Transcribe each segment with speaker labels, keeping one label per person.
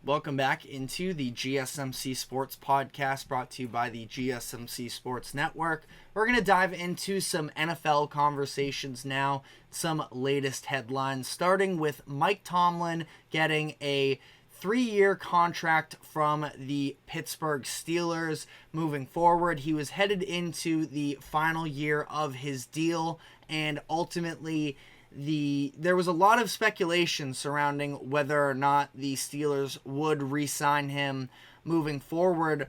Speaker 1: Welcome back into the GSMC Sports Podcast, brought to you by the GSMC Sports Network. We're going to dive into some NFL conversations now, some latest headlines, starting with Mike Tomlin getting a 3-year contract from the Pittsburgh Steelers. Moving forward, he was headed into the final year of his deal, and ultimately there was a lot of speculation surrounding whether or not the Steelers would re-sign him moving forward.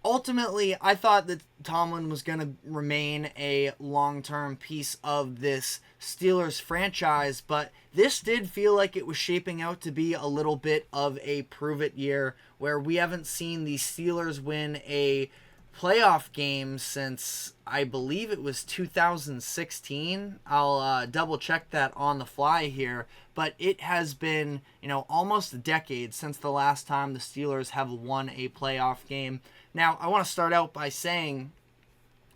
Speaker 1: Ultimately, I thought that Tomlin was going to remain a long-term piece of this Steelers franchise, but this did feel like it was shaping out to be a little bit of a prove-it year, where we haven't seen the Steelers win a playoff game since I believe it was 2016. I'll double check that on the fly here, but it has been, almost a decade since the last time the Steelers have won a playoff game. Now, I want to start out by saying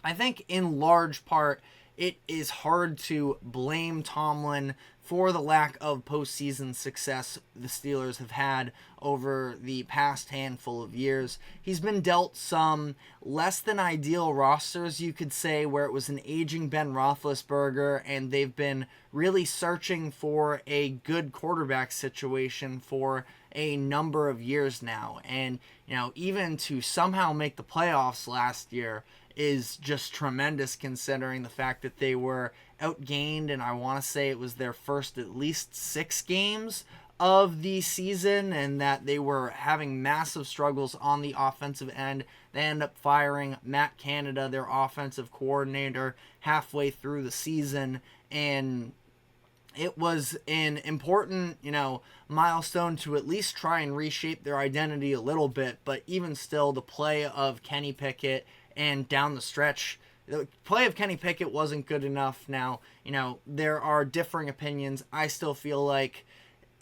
Speaker 1: I think in large part it is hard to blame Tomlin for the lack of postseason success the Steelers have had over the past handful of years. He's been dealt some less than ideal rosters, you could say, where it was an aging Ben Roethlisberger, and they've been really searching for a good quarterback situation for a number of years now. And, even to somehow make the playoffs last year is just tremendous, considering the fact that they were outgained, and I want to say it was their first at least 6 games of the season, and that they were having massive struggles on the offensive end. They end up firing Matt Canada, their offensive coordinator, halfway through the season, and it was an important, milestone to at least try and reshape their identity a little bit. But even still, the play of Kenny Pickett and down the stretch, the play of Kenny Pickett wasn't good enough. Now, there are differing opinions. I still feel like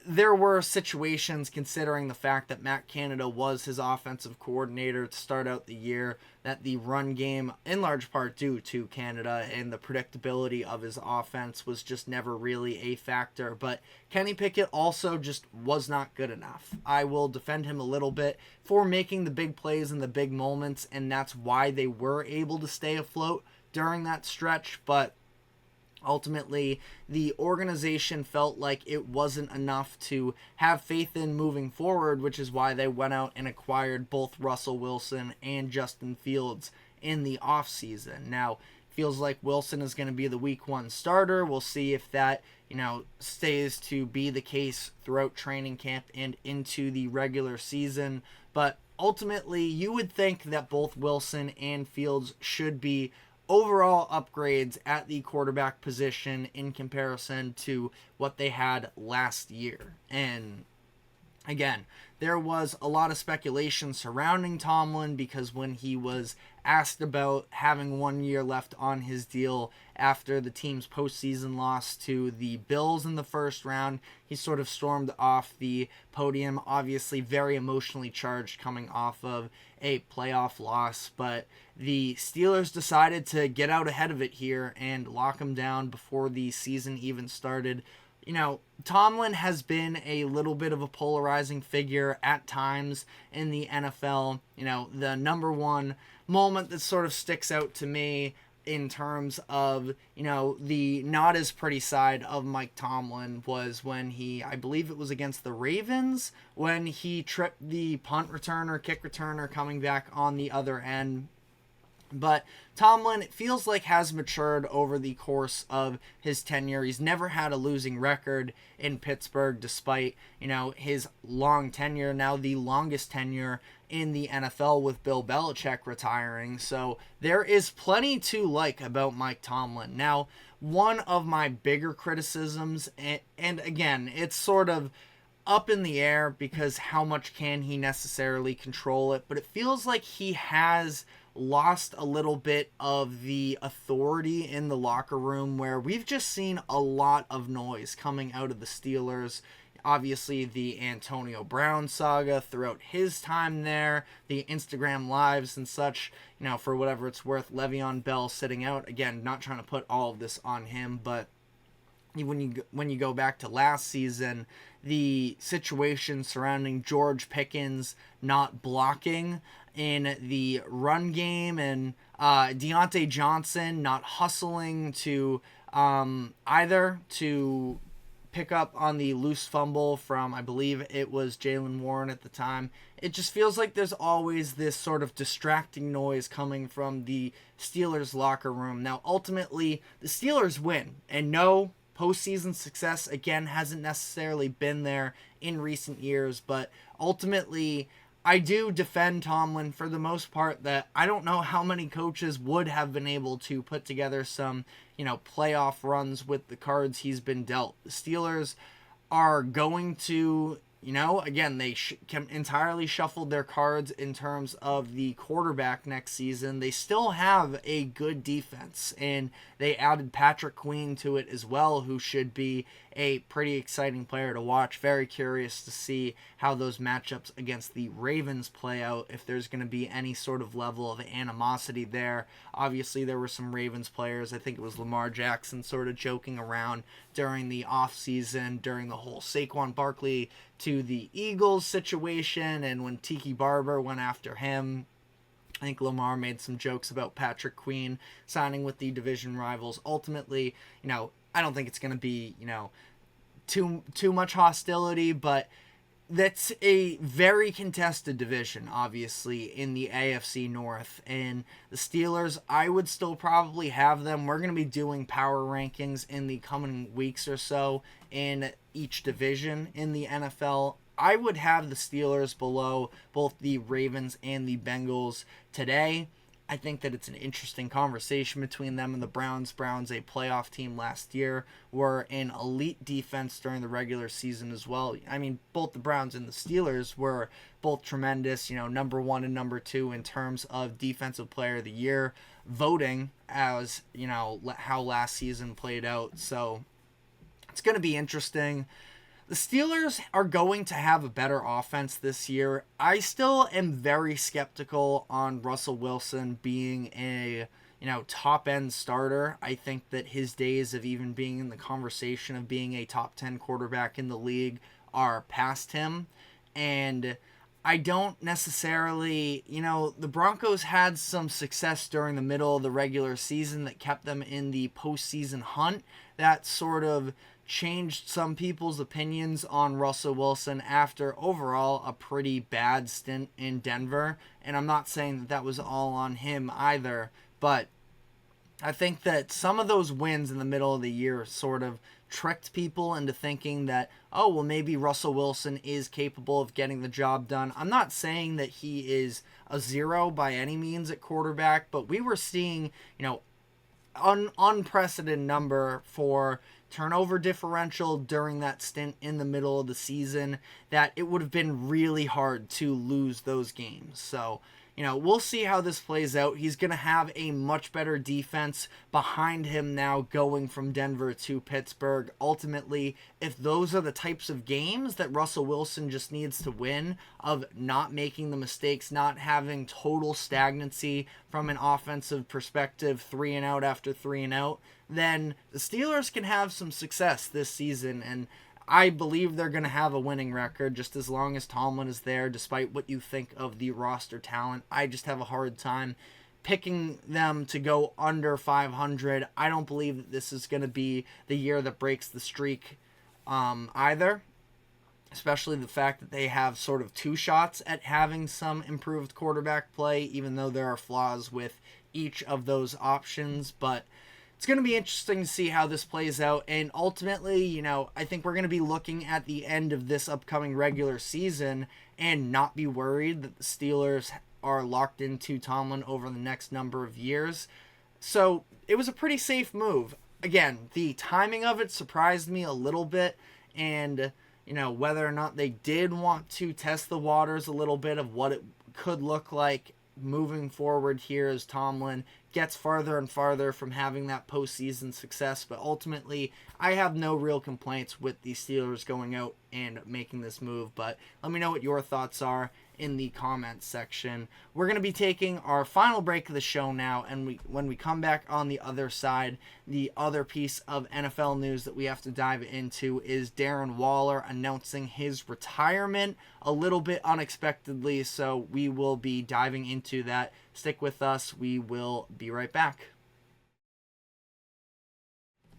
Speaker 1: there were situations, considering the fact that Matt Canada was his offensive coordinator to start out the year, that the run game, in large part due to Canada and the predictability of his offense, was just never really a factor. But Kenny Pickett also just was not good enough. I will defend him a little bit for making the big plays in the big moments, and that's why they were able to stay afloat during that stretch. But ultimately, the organization felt like it wasn't enough to have faith in moving forward, which is why they went out and acquired both Russell Wilson and Justin Fields in the offseason. Now, feels like Wilson is going to be the week 1 starter. We'll see if that, stays to be the case throughout training camp and into the regular season. But ultimately, you would think that both Wilson and Fields should be overall upgrades at the quarterback position in comparison to what they had last year. And again, there was a lot of speculation surrounding Tomlin, because when he was asked about having 1 year left on his deal after the team's postseason loss to the Bills in the first round, he sort of stormed off the podium, obviously very emotionally charged coming off of a playoff loss. But the Steelers decided to get out ahead of it here and lock him down before the season even started. Tomlin has been a little bit of a polarizing figure at times in the NFL. The number one moment that sort of sticks out to me in terms of, the not as pretty side of Mike Tomlin was when I believe it was against the Ravens, when he tripped the punt returner, kick returner coming back on the other end. But Tomlin, it feels like, has matured over the course of his tenure. He's never had a losing record in Pittsburgh, despite, his long tenure, now the longest tenure in the NFL with Bill Belichick retiring. So there is plenty to like about Mike Tomlin. Now, one of my bigger criticisms, and again, it's sort of up in the air because how much can he necessarily control it, but it feels like he has lost a little bit of the authority in the locker room, where we've just seen a lot of noise coming out of the Steelers. Obviously, the Antonio Brown saga throughout his time there, the Instagram lives and such, for whatever it's worth, Le'Veon Bell sitting out. Again, not trying to put all of this on him, but when you go back to last season, the situation surrounding George Pickens not blocking in the run game and Deontay Johnson not hustling to either to pick up on the loose fumble from, I believe it was Jaylen Warren at the time. It just feels like there's always this sort of distracting noise coming from the Steelers locker room. Now, ultimately, the Steelers win, and no, postseason success, again, hasn't necessarily been there in recent years, but ultimately, I do defend Tomlin for the most part that I don't know how many coaches would have been able to put together some, playoff runs with the cards he's been dealt. The Steelers are going to, again, they entirely shuffled their cards in terms of the quarterback next season. They still have a good defense, and they added Patrick Queen to it as well, who should be a pretty exciting player to watch. Very curious to see how those matchups against the Ravens play out, if there's going to be any sort of level of animosity there. Obviously, there were some Ravens players, I think it was Lamar Jackson, sort of joking around during the offseason, during the whole Saquon Barkley to the Eagles situation, and when Tiki Barber went after him, I think Lamar made some jokes about Patrick Queen signing with the division rivals. Ultimately, I don't think it's going to be, too much hostility, but that's a very contested division, obviously, in the AFC North. And the Steelers, I would still probably have them. We're going to be doing power rankings in the coming weeks or so in each division in the NFL. I would have the Steelers below both the Ravens and the Bengals today. I think that it's an interesting conversation between them and the Browns. Browns, a playoff team last year, were an elite defense during the regular season as well. I mean, both the Browns and the Steelers were both tremendous, number 1 and number 2 in terms of Defensive Player of the Year voting, as, how last season played out. So it's going to be interesting. The Steelers are going to have a better offense this year. I still am very skeptical on Russell Wilson being a, top-end starter. I think that his days of even being in the conversation of being a top 10 quarterback in the league are past him. And I don't necessarily, the Broncos had some success during the middle of the regular season that kept them in the postseason hunt. That sort of changed some people's opinions on Russell Wilson after overall a pretty bad stint in Denver. And I'm not saying that was all on him either, but I think that some of those wins in the middle of the year sort of tricked people into thinking that, oh, well, maybe Russell Wilson is capable of getting the job done. I'm not saying that he is a zero by any means at quarterback, but we were seeing, unprecedented number for turnover differential during that stint in the middle of the season, that it would have been really hard to lose those games. So, we'll see how this plays out. He's going to have a much better defense behind him now going from Denver to Pittsburgh. Ultimately, if those are the types of games that Russell Wilson just needs to win, of not making the mistakes, not having total stagnancy from an offensive perspective, 3 and out after 3 and out, then the Steelers can have some success this season. And I believe they're going to have a winning record just as long as Tomlin is there, despite what you think of the roster talent. I just have a hard time picking them to go under 500. I don't believe that this is going to be the year that breaks the streak either, especially the fact that they have sort of 2 shots at having some improved quarterback play, even though there are flaws with each of those options. But it's going to be interesting to see how this plays out. And ultimately, I think we're going to be looking at the end of this upcoming regular season and not be worried that the Steelers are locked into Tomlin over the next number of years. So it was a pretty safe move. Again, the timing of it surprised me a little bit. And, whether or not they did want to test the waters a little bit of what it could look like moving forward here as Tomlin gets farther and farther from having that postseason success. But ultimately, I have no real complaints with the Steelers going out and making this move. But let me know what your thoughts are in the comments section. We're going to be taking our final break of the show now, and when we come back on the other side, the other piece of NFL news that we have to dive into is Darren Waller announcing his retirement a little bit unexpectedly, so we will be diving into that. Stick with us. We will be right back.